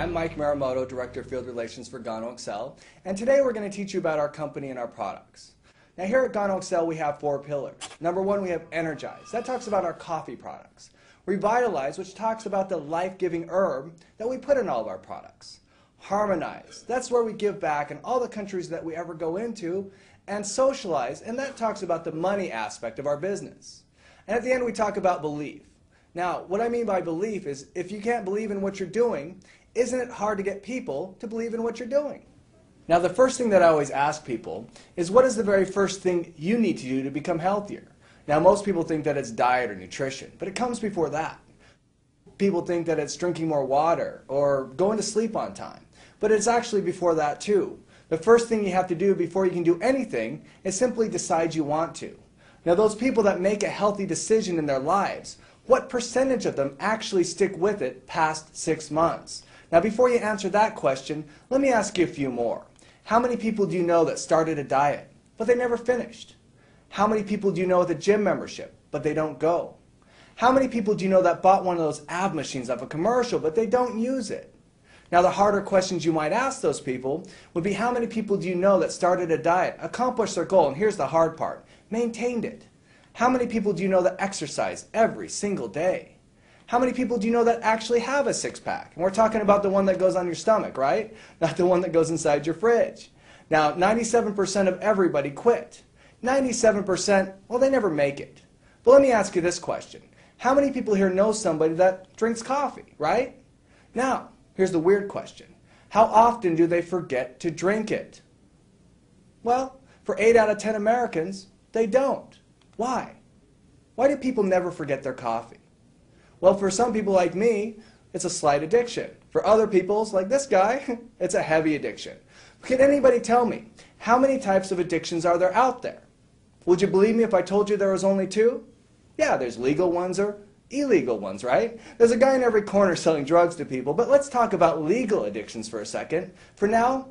I'm Mike Marumoto, Director of Field Relations for Gano Excel, and today we're going to teach you about our company and our products. Now here at Gano Excel we have 4 pillars. Number 1, we have Energize. That talks about our coffee products. Revitalize, which talks about the life-giving herb that we put in all of our products. Harmonize, that's where we give back in all the countries that we ever go into. And Socialize, and that talks about the money aspect of our business. And at the end we talk about belief. Now, what I mean by belief is if you can't believe in what you're doing, isn't it hard to get people to believe in what you're doing? Now, the first thing that I always ask people is what is the very first thing you need to do to become healthier? Now, most people think that it's diet or nutrition, but it comes before that. People think that it's drinking more water or going to sleep on time, but it's actually before that too. The first thing you have to do before you can do anything is simply decide you want to. Now, those people that make a healthy decision in their lives, what percentage of them actually stick with it past 6 months? Now, before you answer that question, let me ask you a few more. How many people do you know that started a diet, but they never finished? How many people do you know with a gym membership, but they don't go? How many people do you know that bought one of those ab machines off a commercial, but they don't use it? Now, the harder questions you might ask those people would be how many people do you know that started a diet, accomplished their goal, and here's the hard part, maintained it? How many people do you know that exercise every single day? How many people do you know that actually have a six-pack? And we're talking about the one that goes on your stomach, right? Not the one that goes inside your fridge. Now, 97% of everybody quit. 97%, well, they never make it. But let me ask you this question. How many people here know somebody that drinks coffee, right? Now, here's the weird question. How often do they forget to drink it? Well, for 8 out of 10 Americans, they don't. Why? Why do people never forget their coffee? Well, for some people like me, it's a slight addiction. For other people, like this guy, it's a heavy addiction. Can anybody tell me, how many types of addictions are there out there? Would you believe me if I told you there was only 2? Yeah, there's legal ones or illegal ones, right? There's a guy in every corner selling drugs to people, but let's talk about legal addictions for a second. For now,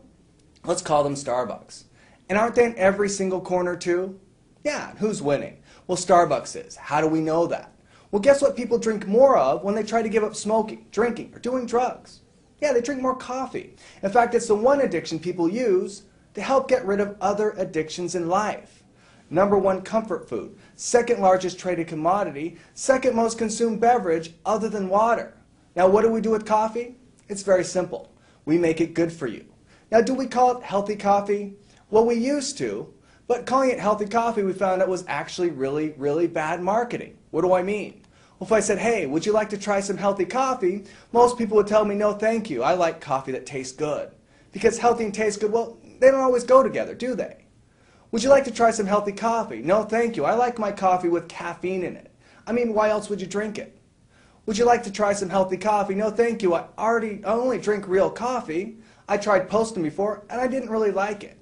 let's call them Starbucks. And aren't they in every single corner too? Yeah, who's winning? Well, Starbucks is. How do we know that? Well, guess what people drink more of when they try to give up smoking, drinking, or doing drugs? Yeah, they drink more coffee. In fact, it's the one addiction people use to help get rid of other addictions in life. Number 1 comfort food, 2nd largest traded commodity, 2nd most consumed beverage other than water. Now, what do we do with coffee? It's very simple. We make it good for you. Now, do we call it healthy coffee? Well, we used to, but calling it healthy coffee we found out was actually really, really bad marketing. What do I mean? Well, if I said, hey, would you like to try some healthy coffee? Most people would tell me, no, thank you. I like coffee that tastes good. Because healthy and tastes good, well, they don't always go together, do they? Would you like to try some healthy coffee? No, thank you. I like my coffee with caffeine in it. I mean, why else would you drink it? Would you like to try some healthy coffee? No, thank you. I only drink real coffee. I tried Poston before, and I didn't really like it.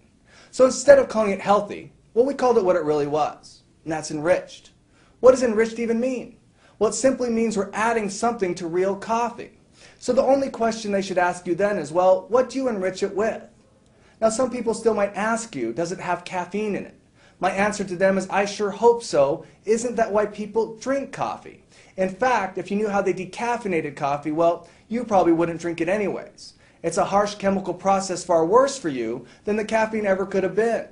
So instead of calling it healthy, well, we called it what it really was, and that's enriched. What does enriched even mean? Well, it simply means we're adding something to real coffee. So the only question they should ask you then is, well, what do you enrich it with? Now, some people still might ask you, does it have caffeine in it? My answer to them is, I sure hope so. Isn't that why people drink coffee? In fact, if you knew how they decaffeinated coffee, well, you probably wouldn't drink it anyways. It's a harsh chemical process far worse for you than the caffeine ever could have been.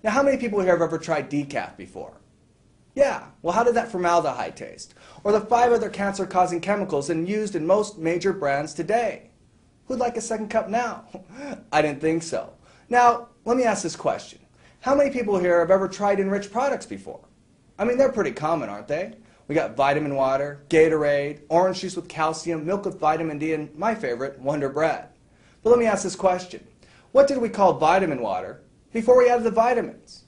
Now, how many people here have ever tried decaf before? Yeah, well, how did that formaldehyde taste? Or the 5 other cancer-causing chemicals used in most major brands today? Who'd like a second cup now? I didn't think so. Now, let me ask this question. How many people here have ever tried enriched products before? I mean, they're pretty common, aren't they? We got vitamin water, Gatorade, orange juice with calcium, milk with vitamin D, and my favorite, Wonder Bread. But let me ask this question. What did we call vitamin water before we added the vitamins?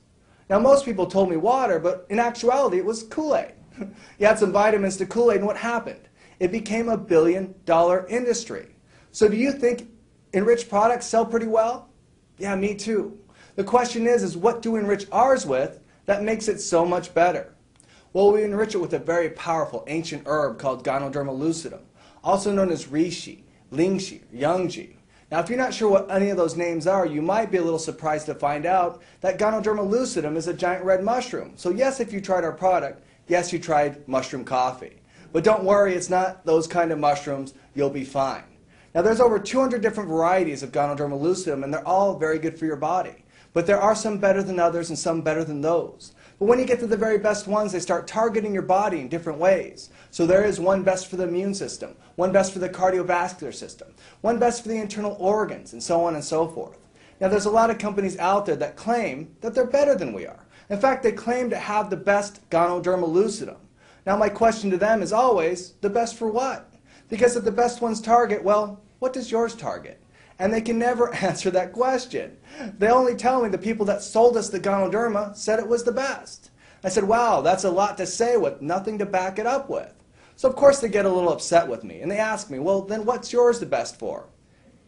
Now, most people told me water, but in actuality, it was Kool-Aid. You add some vitamins to Kool-Aid, and what happened? It became a billion-dollar industry. So do you think enriched products sell pretty well? Yeah, me too. The question is what do we enrich ours with that makes it so much better? Well, we enrich it with a very powerful ancient herb called Gano lucidum, also known as reishi, lingxi, yangji. Now, if you're not sure what any of those names are, you might be a little surprised to find out that Gano lucidum is a giant red mushroom. So yes, if you tried our product, yes, you tried mushroom coffee. But don't worry, it's not those kind of mushrooms. You'll be fine. Now there's over 200 different varieties of Ganoderma lucidum, and they're all very good for your body. But there are some better than others and some better than those. But when you get to the very best ones, they start targeting your body in different ways. So there is one best for the immune system, one best for the cardiovascular system, one best for the internal organs, and so on and so forth. Now there's a lot of companies out there that claim that they're better than we are. In fact, they claim to have the best Ganoderma lucidum. Now my question to them is always, the best for what? Because if the best ones target, well, what does yours target? And they can never answer that question. They only tell me the people that sold us the Ganoderma said it was the best. I said, wow, that's a lot to say with nothing to back it up with. So of course they get a little upset with me, and they ask me, well, then what's yours the best for?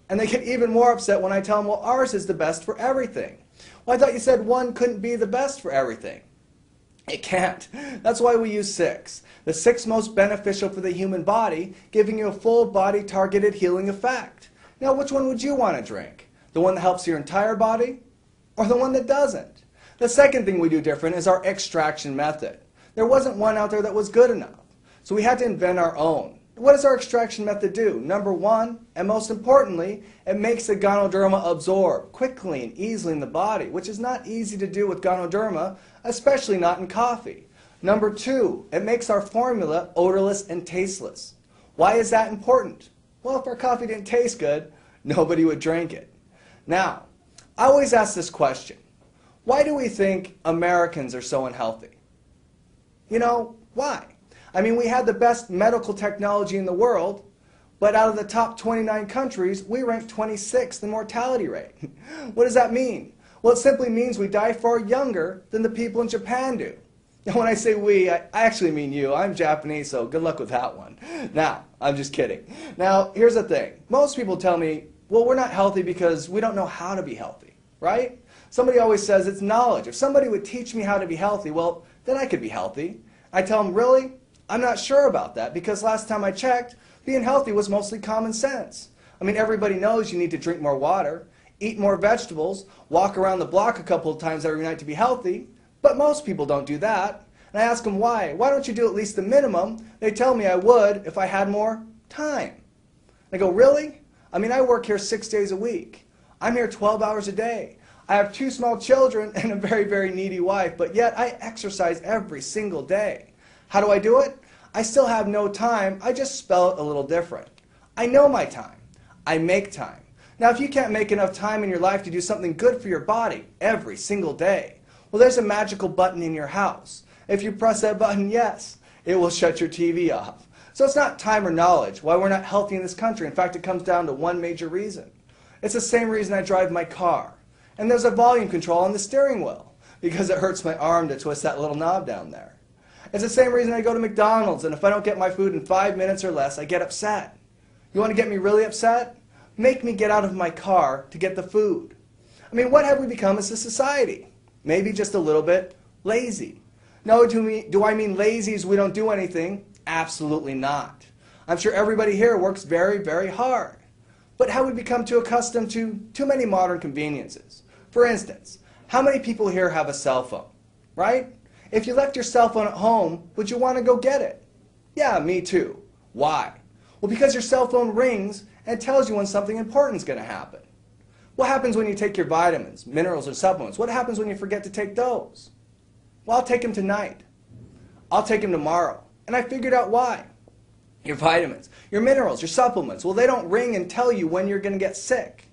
And they get even more upset when I tell them, well, ours is the best for everything. Well, I thought you said one couldn't be the best for everything. It can't. That's why we use 6. The 6 most beneficial for the human body, giving you a full body targeted healing effect. Now, which one would you want to drink? The one that helps your entire body, or the one that doesn't? The second thing we do different is our extraction method. There wasn't one out there that was good enough, so we had to invent our own. What does our extraction method do? Number 1, and most importantly, it makes the Ganoderma absorb quickly and easily in the body, which is not easy to do with Ganoderma, especially not in coffee. Number 2, it makes our formula odorless and tasteless. Why is that important? Well, if our coffee didn't taste good, nobody would drink it. Now, I always ask this question. Why do we think Americans are so unhealthy? You know, why? I mean, we had the best medical technology in the world, but out of the top 29 countries, we rank 26th in mortality rate. What does that mean? Well, it simply means we die far younger than the people in Japan do. And when I say we, I actually mean you. I'm Japanese, so good luck with that one. Now, I'm just kidding. Now, here's the thing. Most people tell me, well, we're not healthy because we don't know how to be healthy, right? Somebody always says it's knowledge. If somebody would teach me how to be healthy, well, then I could be healthy. I tell them, really? I'm not sure about that because last time I checked, being healthy was mostly common sense. I mean, everybody knows you need to drink more water, eat more vegetables, walk around the block a couple of times every night to be healthy, but most people don't do that. And I ask them why. Why don't you do at least the minimum? They tell me I would if I had more time. I go, really? I mean, I work here 6 days a week. I'm here 12 hours a day. I have 2 small children and a very, very needy wife, but yet I exercise every single day. How do I do it? I still have no time. I just spell it a little different. I know my time. I make time. Now, if you can't make enough time in your life to do something good for your body every single day, well, there's a magical button in your house. If you press that button, yes, it will shut your TV off. So it's not time or knowledge why we're not healthy in this country. In fact, it comes down to one major reason. It's the same reason I drive my car. And there's a volume control on the steering wheel because it hurts my arm to twist that little knob down there. It's the same reason I go to McDonald's, and if I don't get my food in 5 minutes or less, I get upset. You want to get me really upset? Make me get out of my car to get the food. I mean, what have we become as a society? Maybe just a little bit lazy. No, do I mean lazy as we don't do anything? Absolutely not. I'm sure everybody here works very, very hard. But have we become too accustomed to too many modern conveniences? For instance, how many people here have a cell phone, right? If you left your cell phone at home, would you want to go get it? Yeah, me too. Why? Well, because your cell phone rings and tells you when something important is going to happen. What happens when you take your vitamins, minerals, or supplements? What happens when you forget to take those? Well, I'll take them tonight. I'll take them tomorrow. And I figured out why. Your vitamins, your minerals, your supplements, well, they don't ring and tell you when you're going to get sick.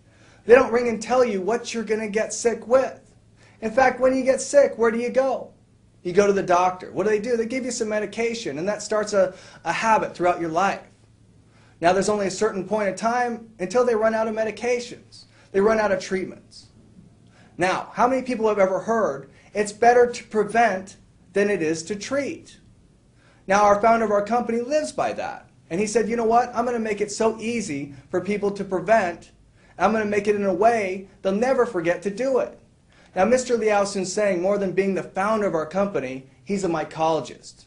They don't ring and tell you what you're going to get sick with. In fact, when you get sick, where do you go? You go to the doctor. What do? They give you some medication, and that starts a habit throughout your life. Now, there's only a certain point of time until they run out of medications. They run out of treatments. Now, how many people have ever heard it's better to prevent than it is to treat? Now, our founder of our company lives by that. And he said, you know what? I'm going to make it so easy for people to prevent. I'm going to make it in a way they'll never forget to do it. Now, Mr. Liao Sun's saying more than being the founder of our company, he's a mycologist.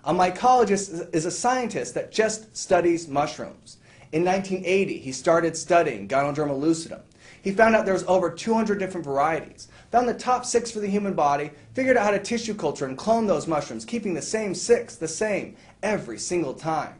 A mycologist is a scientist that just studies mushrooms. In 1980, he started studying Ganoderma lucidum. He found out there was over 200 different varieties, found the top 6 for the human body, figured out how to tissue culture and clone those mushrooms, keeping the same 6 the same every single time.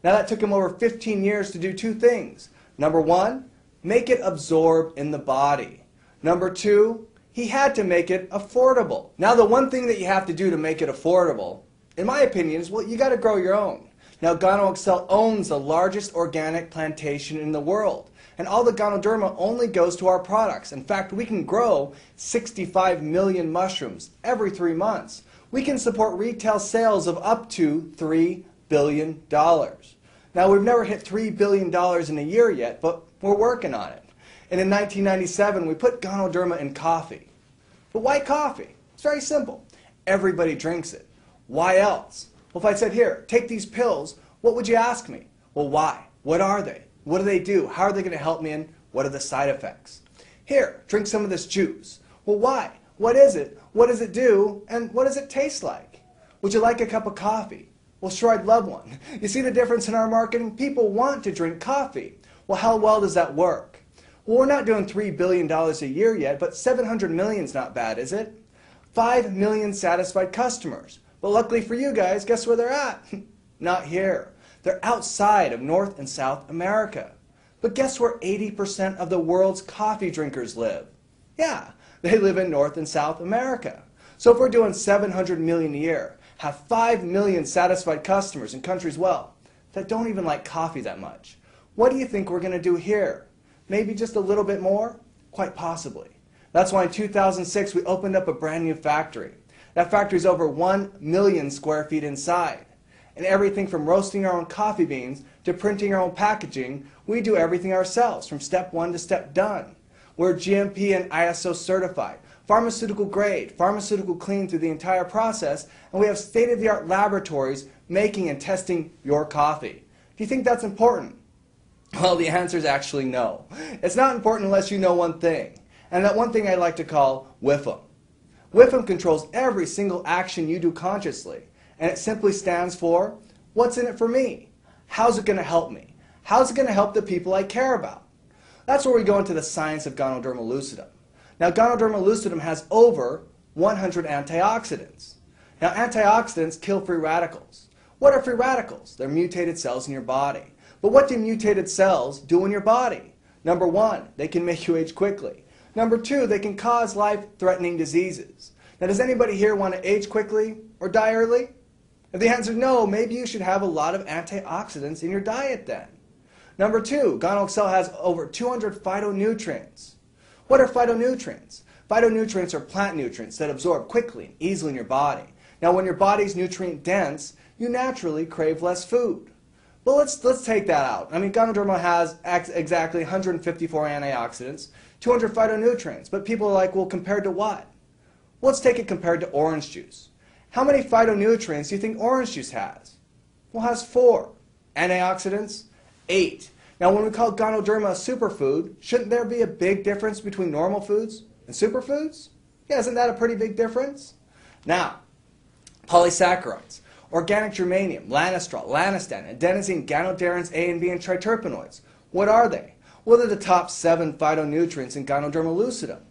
Now, that took him over 15 years to do 2 things. Number one, make it absorb in the body. Number two, he had to make it affordable. Now the one thing that you have to do to make it affordable, in my opinion, is, well, you got to grow your own. Now Gano Excel owns the largest organic plantation in the world. And all the Ganoderma only goes to our products. In fact, we can grow 65 million mushrooms every 3 months. We can support retail sales of up to $3 billion. Now we've never hit $3 billion in a year yet, but we're working on it. And in 1997, we put Ganoderma in coffee. But why coffee? It's very simple. Everybody drinks it. Why else? Well, if I said, here, take these pills, what would you ask me? Well, why? What are they? What do they do? How are they going to help me, and what are the side effects? Here, drink some of this juice. Well, why? What is it? What does it do? And what does it taste like? Would you like a cup of coffee? Well, sure, I'd love one. You see the difference in our marketing? People want to drink coffee. Well, how well does that work? Well, we're not doing $3 billion a year yet, but 700 million is not bad, is it? 5 million satisfied customers. But luckily for you guys, guess where they're at? Not here. They're outside of North and South America. But guess where 80% of the world's coffee drinkers live? Yeah, they live in North and South America. So if we're doing 700 million a year, have 5 million satisfied customers in countries, well, that don't even like coffee that much, what do you think we're going to do here? Maybe just a little bit more? Quite possibly. That's why in 2006 we opened up a brand new factory. That factory is over 1 million square feet inside. And everything from roasting our own coffee beans to printing our own packaging, we do everything ourselves from step one to step done. We're GMP and ISO certified, pharmaceutical grade, pharmaceutical clean through the entire process, and we have state-of-the-art laboratories making and testing your coffee. Do you think that's important? Well, the answer is actually no. It's not important unless you know one thing, and that one thing I like to call WIFM. WIFM controls every single action you do consciously, and it simply stands for, what's in it for me? How's it going to help me? How's it going to help the people I care about? That's where we go into the science of Ganoderma lucidum. Now, Ganoderma lucidum has over 100 antioxidants. Now, antioxidants kill free radicals. What are free radicals? They're mutated cells in your body. But what do mutated cells do in your body? Number one, they can make you age quickly. Number two, they can cause life-threatening diseases. Now, does anybody here want to age quickly or die early? If the answer is no, maybe you should have a lot of antioxidants in your diet then. Number two, Gano Excel has over 200 phytonutrients. What are phytonutrients? Phytonutrients are plant nutrients that absorb quickly and easily in your body. Now, when your body's nutrient dense, you naturally crave less food. Well, let's take that out. I mean, Ganoderma has exactly 154 antioxidants, 200 phytonutrients, but people are like, well, compared to what? Well, let's take it compared to orange juice. How many phytonutrients do you think orange juice has? Well, it has 4. Antioxidants, 8. Now, when we call Ganoderma a superfood, shouldn't there be a big difference between normal foods and superfoods? Yeah, isn't that a pretty big difference? Now, polysaccharides, organic germanium, lanostrol, lanistan, adenosine, ganoderins, A and B, and triterpenoids. What are they? Well, they're the top 7 phytonutrients in Ganoderma lucidum.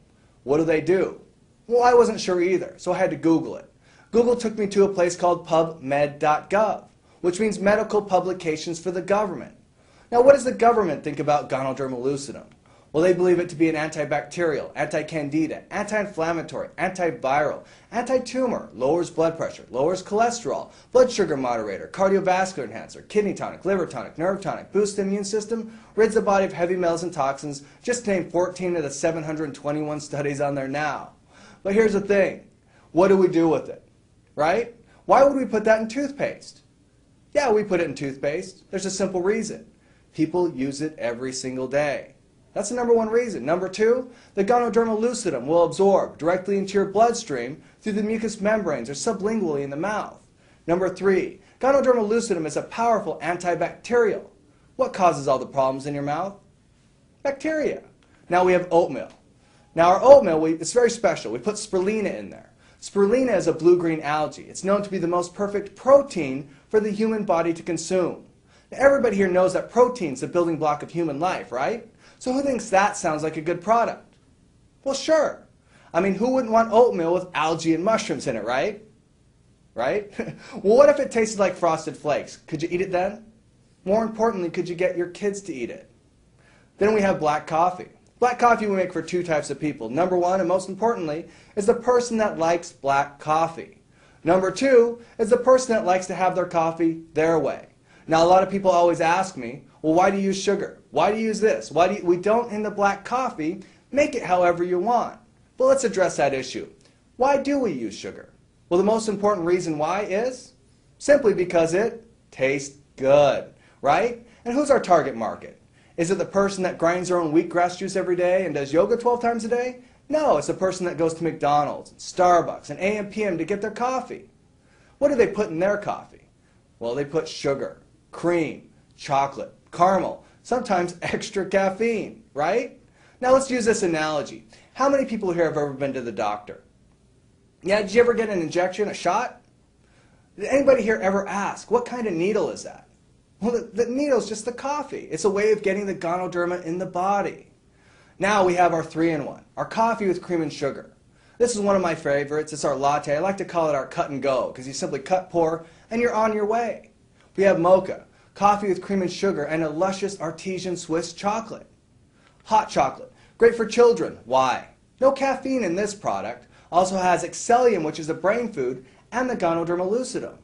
What do they do? Well, I wasn't sure either, so I had to Google it. Google took me to a place called pubmed.gov, which means medical publications for the government. Now, what does the government think about Ganoderma lucidum? Well, they believe it to be an antibacterial, anti-candida, anti-inflammatory, antiviral, anti-tumor, lowers blood pressure, lowers cholesterol, blood sugar moderator, cardiovascular enhancer, kidney tonic, liver tonic, nerve tonic, boosts the immune system, rids the body of heavy metals and toxins, just to name 14 of the 721 studies on there now. But here's the thing. What do we do with it? Right? Why would we put that in toothpaste? Yeah, we put it in toothpaste. There's a simple reason. People use it every single day. That's the number one reason. Number two, the Ganoderma lucidum will absorb directly into your bloodstream through the mucous membranes or sublingually in the mouth. Number three, Ganoderma lucidum is a powerful antibacterial. What causes all the problems in your mouth? Bacteria. Now we have oatmeal. Now our oatmeal, it's very special. We put spirulina in there. Spirulina is a blue-green algae. It's known to be the most perfect protein for the human body to consume. Now, everybody here knows that protein is the building block of human life, right? So who thinks that sounds like a good product? Well, sure. I mean, who wouldn't want oatmeal with algae and mushrooms in it, right? Right? Well, what if it tasted like Frosted Flakes? Could you eat it then? More importantly, could you get your kids to eat it? Then we have black coffee. Black coffee we make for two types of people. Number one, and most importantly, is the person that likes black coffee. Number two is the person that likes to have their coffee their way. Now, a lot of people always ask me, well, why do you use sugar? Why do you use this? We don't in the black coffee make it however you want. But let's address that issue. Why do we use sugar? Well, the most important reason why is simply because it tastes good, right? And who's our target market? Is it the person that grinds their own wheatgrass juice every day and does yoga 12 times a day? No, it's the person that goes to McDonald's, Starbucks, and AM PM to get their coffee. What do they put in their coffee? Well, they put sugar, cream, chocolate, caramel, sometimes extra caffeine, right? Now let's use this analogy. How many people here have ever been to the doctor? Yeah, did you ever get an injection, a shot? Did anybody here ever ask, what kind of needle is that? Well, the needle's just the coffee. It's a way of getting the Ganoderma in the body. Now we have our 3-in-1, our coffee with cream and sugar. This is one of my favorites. It's our latte. I like to call it our cut and go because you simply cut, pour, and you're on your way. We have mocha, coffee with cream and sugar, and a luscious artesian Swiss chocolate. Hot chocolate, great for children. Why? No caffeine in this product. Also has excellium, which is a brain food, and the Ganoderma lucidum.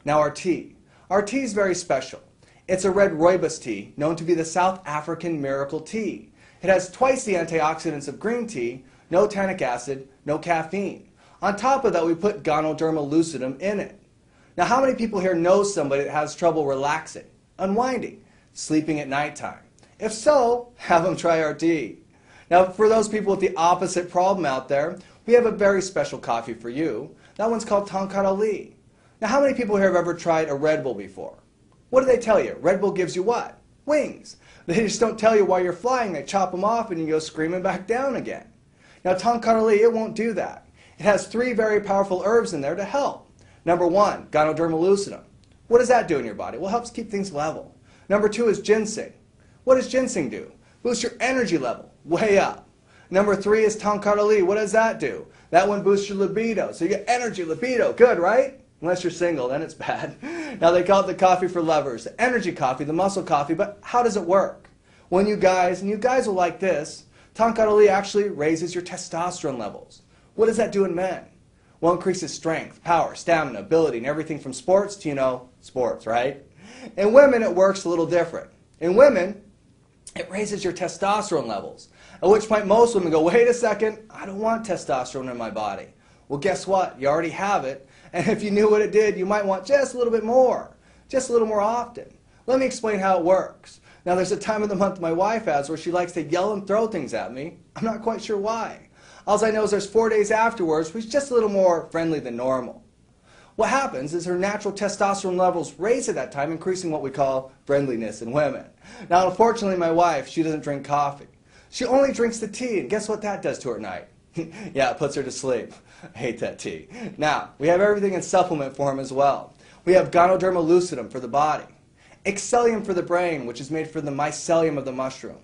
Now our tea. Our tea is very special. It's a red rooibos tea, known to be the South African miracle tea. It has twice the antioxidants of green tea, no tannic acid, no caffeine. On top of that, we put Ganoderma lucidum in it. Now, how many people here know somebody that has trouble relaxing, unwinding, sleeping at nighttime? If so, have them try our tea. Now, for those people with the opposite problem out there, we have a very special coffee for you. That one's called Tonkat Ali. Now, how many people here have ever tried a Red Bull before? What do they tell you? Red Bull gives you what? Wings. They just don't tell you while you're flying. They chop them off and you go screaming back down again. Now, Tonkat Ali, it won't do that. It has 3 very powerful herbs in there to help. Number 1, Ganoderma lucidum. What does that do in your body? Well, it helps keep things level. Number 2 is ginseng. What does ginseng do? Boosts your energy level way up. Number 3 is Tonkat Ali. What does that do? That one boosts your libido. So you get energy, libido. Good, right? Unless you're single, then it's bad. Now they call it the coffee for lovers, the energy coffee, the muscle coffee, but how does it work? When you guys will like this, Tonkat Ali actually raises your testosterone levels. What does that do in men? Well, it increases strength, power, stamina, ability, and everything from sports to, sports, right? In women, it works a little different. In women, it raises your testosterone levels, at which point most women go, wait a second, I don't want testosterone in my body. Well, guess what? You already have it. And if you knew what it did, you might want just a little bit more, just a little more often. Let me explain how it works. Now, there's a time of the month my wife has where she likes to yell and throw things at me. I'm not quite sure why. All I know is there's 4 days afterwards, which is just a little more friendly than normal. What happens is her natural testosterone levels raise at that time, increasing what we call friendliness in women. Now, unfortunately, my wife, she doesn't drink coffee. She only drinks the tea, and guess what that does to her at night? Yeah, it puts her to sleep. I hate that tea. Now, we have everything in supplement form as well. We have Ganoderma lucidum for the body, excellium for the brain, which is made from the mycelium of the mushroom,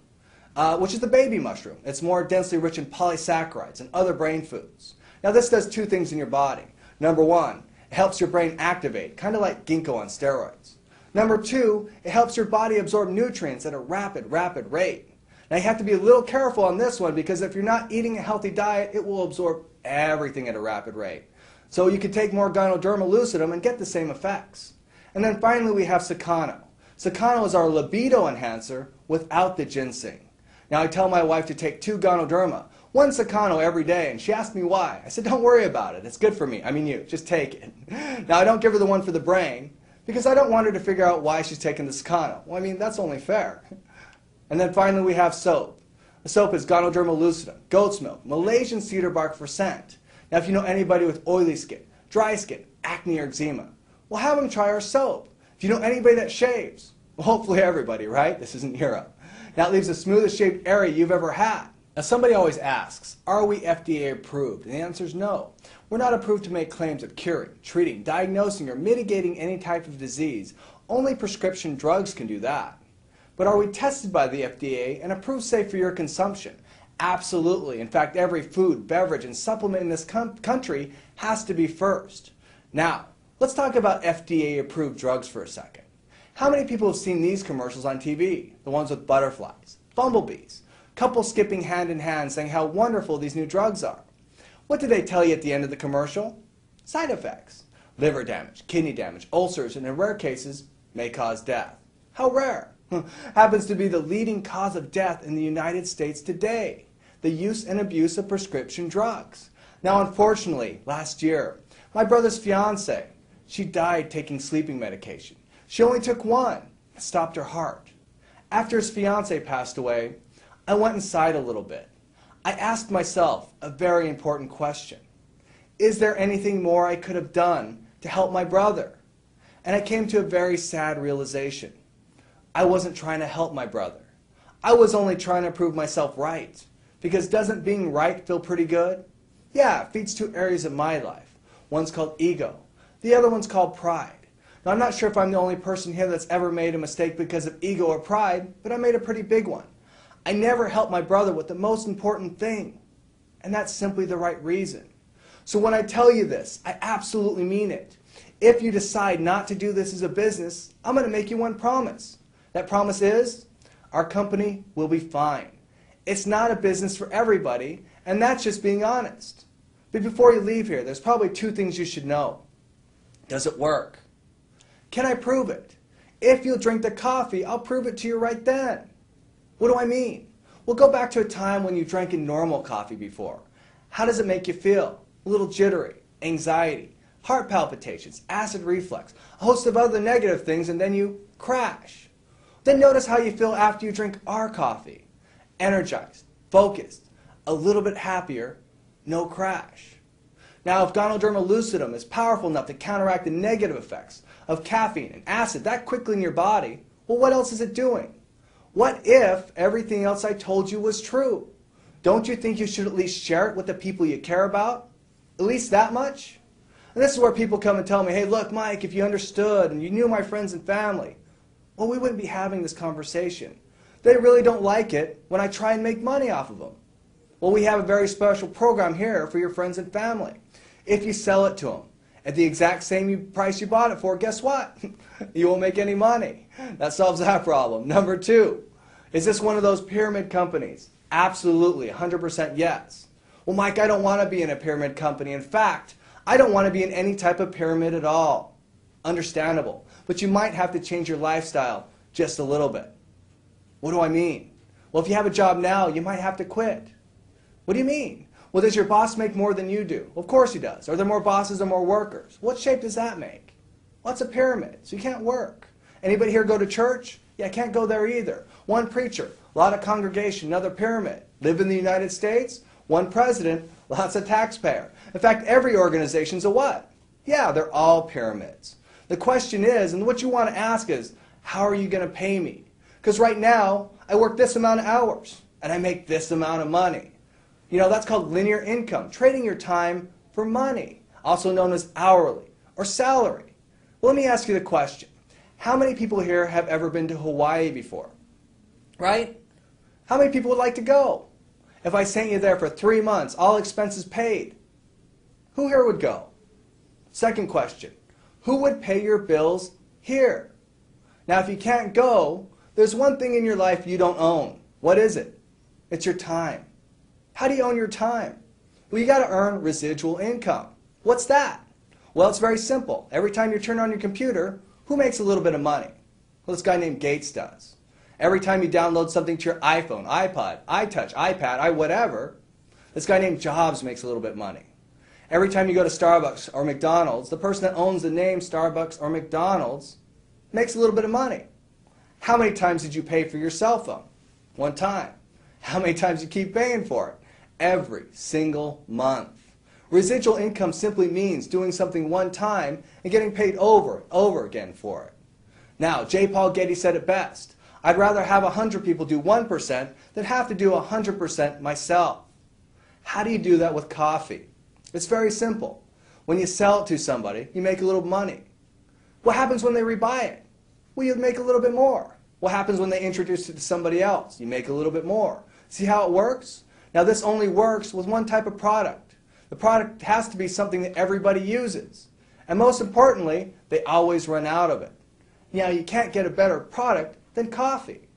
which is the baby mushroom. It's more densely rich in polysaccharides and other brain foods. Now, this does 2 things in your body. Number 1, it helps your brain activate, kind of like ginkgo on steroids. Number 2, it helps your body absorb nutrients at a rapid rate. Now, you have to be a little careful on this one because if you're not eating a healthy diet, it will absorb everything at a rapid rate. So you could take more Ganoderma lucidum and get the same effects. And then finally, we have Sakano. Sakano is our libido enhancer without the ginseng. Now, I tell my wife to take 2 Ganoderma, 1 Sakano every day, and she asked me why. I said, don't worry about it. It's good for me. I mean you. Just take it. Now, I don't give her the one for the brain because I don't want her to figure out why she's taking the Sakano. Well, I mean, that's only fair. And then finally, we have soap. The soap is Ganoderma lucidum, goat's milk, Malaysian cedar bark for scent. Now, if you know anybody with oily skin, dry skin, acne, or eczema, well, have them try our soap. If you know anybody that shaves, well, hopefully everybody, right? This isn't Europe. Now, it leaves the smoothest shaved area you've ever had. Now, somebody always asks, are we FDA approved? And the answer is no. We're not approved to make claims of curing, treating, diagnosing, or mitigating any type of disease. Only prescription drugs can do that. But are we tested by the FDA and approved safe for your consumption? Absolutely. In fact, every food, beverage, and supplement in this country has to be first. Now, let's talk about FDA-approved drugs for a second. How many people have seen these commercials on TV? The ones with butterflies, bumblebees, couples skipping hand in hand saying how wonderful these new drugs are. What did they tell you at the end of the commercial? Side effects. Liver damage, kidney damage, ulcers, and in rare cases, may cause death. How rare? Happens to be the leading cause of death in the United States today. The use and abuse of prescription drugs. Now, unfortunately, last year, my brother's fiance, she died taking sleeping medication. She only took one. It stopped her heart. After his fiance passed away, I went inside a little bit. I asked myself a very important question. Is there anything more I could have done to help my brother? And I came to a very sad realization. I wasn't trying to help my brother. I was only trying to prove myself right. Because doesn't being right feel pretty good? Yeah, it feeds two areas of my life. One's called ego. The other one's called pride. Now, I'm not sure if I'm the only person here that's ever made a mistake because of ego or pride, but I made a pretty big one. I never helped my brother with the most important thing, and that's simply the right reason. So when I tell you this, I absolutely mean it. If you decide not to do this as a business, I'm going to make you one promise. That promise is, our company will be fine. It's not a business for everybody, and that's just being honest. But before you leave here, there's probably two things you should know. Does it work? Can I prove it? If you'll drink the coffee, I'll prove it to you right then. What do I mean? Well, go back to a time when you drank a normal coffee before. How does it make you feel? A little jittery, anxiety, heart palpitations, acid reflux, a host of other negative things, and then you crash. Then notice how you feel after you drink our coffee. Energized, focused, a little bit happier, no crash. Now, if Ganoderma lucidum is powerful enough to counteract the negative effects of caffeine and acid that quickly in your body, well, what else is it doing? What if everything else I told you was true? Don't you think you should at least share it with the people you care about? At least that much? And this is where people come and tell me, hey, look, Mike, if you understood and you knew my friends and family, well, we wouldn't be having this conversation. They really don't like it when I try and make money off of them. Well, we have a very special program here for your friends and family. If you sell it to them at the exact same price you bought it for, guess what? You won't make any money. That solves that problem. Number two, is this one of those pyramid companies? Absolutely, 100% yes. Well, Mike, I don't want to be in a pyramid company. In fact, I don't want to be in any type of pyramid at all. Understandable. But you might have to change your lifestyle just a little bit. What do I mean? Well, if you have a job now, you might have to quit. What do you mean? Well, does your boss make more than you do? Well, of course he does. Are there more bosses or more workers? What shape does that make? Well, it's a pyramid, so you can't work. Anybody here go to church? Yeah, I can't go there either. One preacher, a lot of congregation, another pyramid. Live in the United States? One president, lots of taxpayer. In fact, every organization's a what? Yeah, they're all pyramids. The question is, and what you want to ask is, how are you going to pay me? Because right now, I work this amount of hours, and I make this amount of money. You know, that's called linear income, trading your time for money, also known as hourly or salary. Well, let me ask you the question. How many people here have ever been to Hawaii before? Right? How many people would like to go? If I sent you there for 3 months, all expenses paid, who here would go? Second question, who would pay your bills here? Now, if you can't go, there's one thing in your life you don't own. What is it? It's your time. How do you own your time? Well, you got to earn residual income. What's that? Well, it's very simple. Every time you turn on your computer, who makes a little bit of money? Well, this guy named Gates does. Every time you download something to your iPhone, iPod, iTouch, iPad, whatever, this guy named Jobs makes a little bit of money. Every time you go to Starbucks or McDonald's, the person that owns the name Starbucks or McDonald's makes a little bit of money. How many times did you pay for your cell phone? One time. How many times do you keep paying for it? Every single month. Residual income simply means doing something one time and getting paid over and over again for it. Now, J. Paul Getty said it best. I'd rather have 100 people do 1% than have to do 100% myself. How do you do that with coffee? It's very simple. When you sell it to somebody, you make a little money. What happens when they rebuy it? Well, you make a little bit more. What happens when they introduce it to somebody else? You make a little bit more. See how it works? Now, this only works with one type of product. The product has to be something that everybody uses. And most importantly, they always run out of it. Now, you can't get a better product than coffee.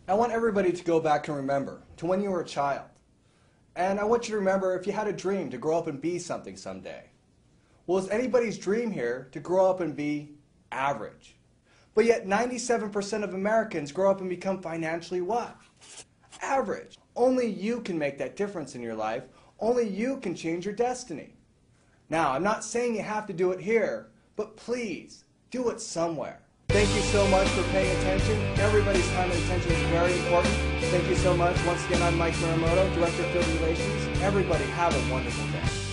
I want everybody to go back and remember to when you were a child. And I want you to remember if you had a dream to grow up and be something someday. Well, it's anybody's dream here to grow up and be average. But yet 97% of Americans grow up and become financially what? Average. Only you can make that difference in your life. Only you can change your destiny. Now, I'm not saying you have to do it here, but please, do it somewhere. Thank you so much for paying attention. Everybody's time and attention is very important. Thank you so much. Once again, I'm Mike Marumoto, Director of Field Relations. Everybody have a wonderful day.